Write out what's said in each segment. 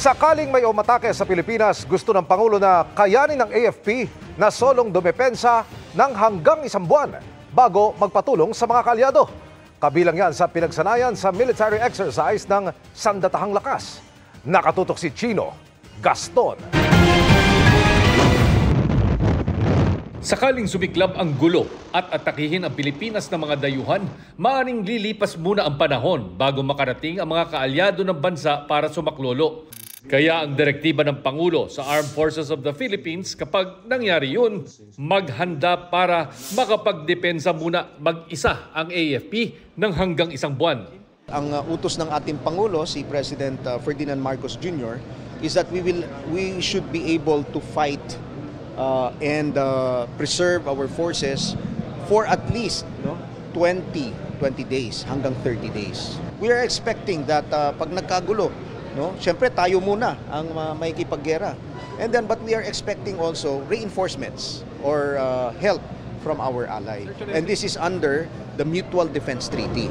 Sakaling may umatake sa Pilipinas, gusto ng Pangulo na kayanin ng AFP na solong dumepensa ng hanggang 1 buwan bago magpatulong sa mga kaalyado. Kabilang yan sa pinagsanayan sa military exercise ng Sandatahang Lakas. Nakatutok si Chino Gaston. Sakaling sumiklab ang gulo at atakihin ang Pilipinas ng mga dayuhan, maaaring lilipas muna ang panahon bago makarating ang mga kaalyado ng bansa para sumaklolo. Kaya ang direktiba ng Pangulo sa Armed Forces of the Philippines kapag nangyari yun, maghanda para makapagdepensa muna mag-isa ang AFP ng hanggang 1 buwan. Ang utos ng ating Pangulo, si President Ferdinand Marcos Jr., is that we should be able to fight and preserve our forces for at least 20 days hanggang 30 days. We are expecting that pag nagkagulo, siyempre tayo muna ang makikipaggera. But we are expecting also reinforcements or help from our ally. And this is under the Mutual Defense Treaty.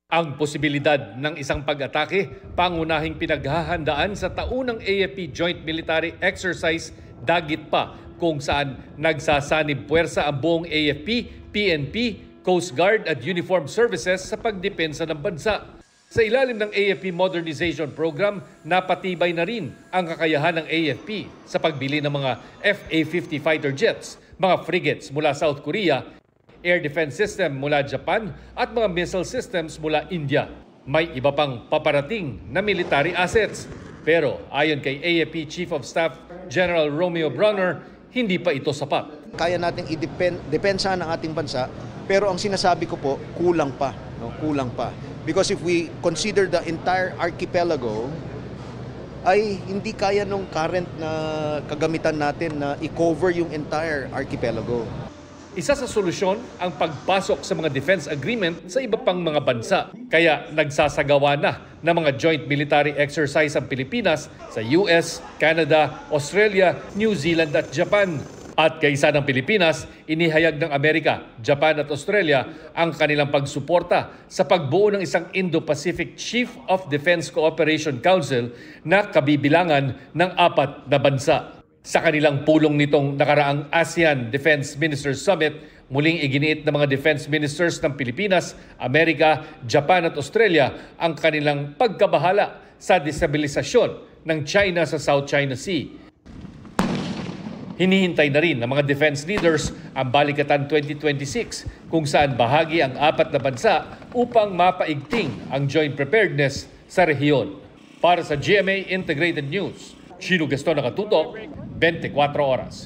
Ang posibilidad ng isang pag-atake, pangunahing pinaghahandaan sa taunang AFP Joint Military Exercise Dagit pa, kung saan nagsasanib puwersa ang buong AFP, PNP, Coast Guard at Uniformed Services sa pagdepensa ng bansa. Sa ilalim ng AFP Modernization Program, napatibay na rin ang kakayahan ng AFP sa pagbili ng mga FA-50 fighter jets, mga frigates mula South Korea, air defense system mula Japan at mga missile systems mula India. May iba pang paparating na military assets. Pero ayon kay AFP Chief of Staff General Romeo Bronner, hindi pa ito sapat. Kaya nating i-depensahan ang ating bansa, pero ang sinasabi ko po, kulang pa. Kulang pa. Because if we consider the entire archipelago, ay hindi kaya nung current na kagamitan natin na i-cover yung entire archipelago. Isa sa solusyon ang pagpasok sa mga defense agreement sa iba pang mga bansa. Kaya nagsasagawa na ng mga joint military exercise ang Pilipinas sa US, Canada, Australia, New Zealand at Japan. At kaysa ng Pilipinas, inihayag ng Amerika, Japan at Australia ang kanilang pagsuporta sa pagbuo ng isang Indo-Pacific Chief of Defense Cooperation Council na kabibilangan ng 4 na bansa. Sa kanilang pulong nitong nakaraang ASEAN Defense Ministers Summit, muling iginiit ng mga defense ministers ng Pilipinas, Amerika, Japan at Australia ang kanilang pagkabahala sa destabilisasyon ng China sa South China Sea. Hinihintay na rin ng mga defense leaders ang Balikatan 2026 kung saan bahagi ang 4 na bansa upang mapaigting ang joint preparedness sa rehiyon. Para sa GMA Integrated News, Chino Gaston, nakatutok, 24 oras.